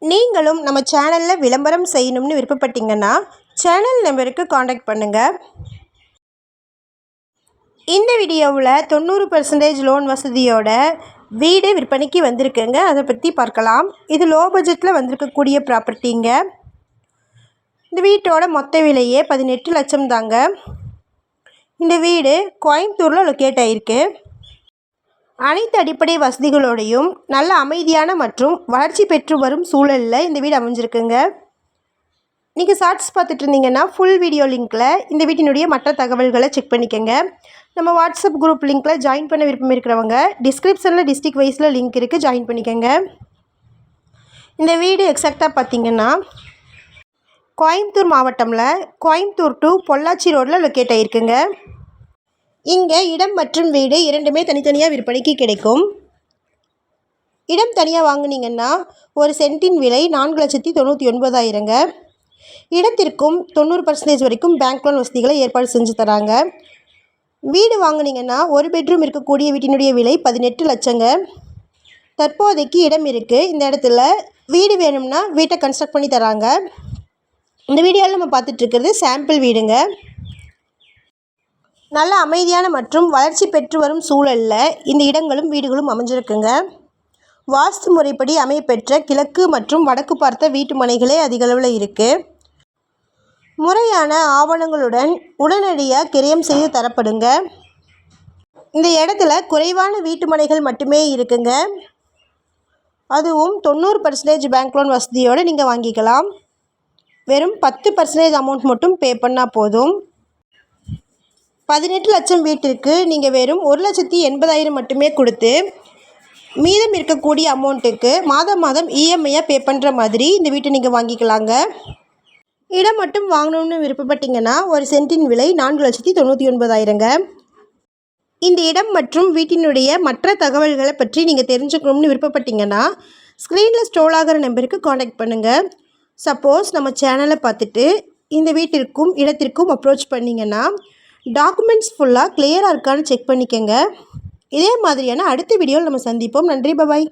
நீங்களும் நம்ம சேனலில் விளம்பரம் செய்யணும்னு விருப்பப்பட்டீங்கன்னா சேனல் நம்பருக்கு காண்டாக்ட் பண்ணுங்கள். இந்த வீடியோவில் 90% லோன் வசதியோட வீடு விற்பனைக்கு வந்திருக்குங்க. அதை பற்றி பார்க்கலாம். இது லோ பட்ஜெட்டில் வந்திருக்கக்கூடிய ப்ராப்பர்ட்டிங்க. இந்த வீட்டோட மொத்த விலையே 18 லட்சம் தாங்க. இந்த வீடு கோயம்புத்தூரில் லொக்கேட் ஆகிருக்கு. அனைத்து அடிப்படை வசதிகளோடையும் நல்ல அமைதியான மற்றும் வளர்ச்சி பெற்று வரும் சூழலில் இந்த வீடு அமைஞ்சிருக்குங்க. நீங்கள் ஷார்ட்ஸ் பார்த்துட்டு இருந்தீங்கன்னா ஃபுல் வீடியோ லிங்க்கில் இந்த வீட்டினுடைய மற்ற தகவல்களை செக் பண்ணிக்கோங்க. நம்ம வாட்ஸ்அப் குரூப் லிங்க்கில் ஜாயின் பண்ண விருப்பம் இருக்கிறவங்க டிஸ்கிரிப்ஷனில் டிஸ்ட்ரிக்ட் வைஸில் லிங்க் இருக்குது, ஜாயின் பண்ணிக்கோங்க. இந்த வீடு எக்ஸாக்டாக பார்த்திங்கன்னா கோயம்புத்தூர் மாவட்டமில் கோயம்புத்தூர் டு பொள்ளாச்சி ரோடில் லொக்கேட் ஆகிருக்குங்க. இங்கே இடம் மற்றும் வீடு இரண்டுமே தனித்தனியாக விற்பனைக்கு கிடைக்கும். இடம் தனியாக வாங்கினீங்கன்னா ஒரு சென்ட்டின் விலை 4,99,000. இடத்திற்கும் 90% வரைக்கும் பேங்க் லோன் வசதிகளை ஏற்பாடு செஞ்சு தராங்க. வீடு வாங்கினீங்கன்னா ஒரு பெட்ரூம் இருக்கக்கூடிய வீட்டினுடைய விலை 18 லட்சங்க. தற்போதைக்கு இடம் இருக்குது. இந்த இடத்துல வீடு வேணும்னா வீட்டை கன்ஸ்ட்ரக்ட் பண்ணி தராங்க. இந்த வீடியோவில் நம்ம பார்த்துட்ருக்கிறது சாம்பிள் வீடுங்க. நல்ல அமைதியான மற்றும் வளர்ச்சி பெற்று வரும் சூழலில் இந்த இடங்களும் வீடுகளும் அமைஞ்சிருக்குங்க. வாஸ்து முறைப்படி அமையப்பெற்ற கிழக்கு மற்றும் வடக்கு பார்த்த வீட்டு மனைகளே அதிகளவில் இருக்குது. முறையான ஆவணங்களுடன் உடனடியாக கிரயம் செய்து தரப்படுங்க. இந்த இடத்துல குறைவான வீட்டு மனைகள் மட்டுமே இருக்குங்க. அதுவும் 90% பேங்க் லோன் வசதியோடு நீங்கள் வாங்கிக்கலாம். வெறும் 10% அமௌண்ட் மட்டும் பே பண்ணால் போதும். 18 லட்சம் வீட்டிற்கு நீங்கள் வெறும் 1,80,000 மட்டுமே கொடுத்து மீதம் இருக்கக்கூடிய அமௌண்ட்டுக்கு மாதம் மாதம் இஎம்ஐயாக பே பண்ணுற மாதிரி இந்த வீட்டை நீங்கள் வாங்கிக்கலாங்க. இடம் மட்டும் வாங்கணும்னு விருப்பப்பட்டீங்கன்னா ஒரு சென்ட்டின் விலை 4,99,000. இந்த இடம் மற்றும் வீட்டினுடைய மற்ற தகவல்களை பற்றி நீங்கள் தெரிஞ்சுக்கணும்னு விருப்பப்பட்டீங்கன்னா ஸ்க்ரீனில் ஸ்க்ரோல் ஆகிற நம்பருக்கு காண்டாக்ட் பண்ணுங்கள். சப்போஸ் நம்ம சேனலை பார்த்துட்டு இந்த வீட்டிற்கும் இடத்திற்கும் அப்ரோச் பண்ணிங்கன்னா டாக்குமெண்ட்ஸ் ஃபுல்லாக கிளியராக இருக்கான்னு செக் பண்ணிக்கோங்க. இதே மாதிரியான அடுத்த வீடியோவில் நம்ம சந்திப்போம். நன்றி, பாய்.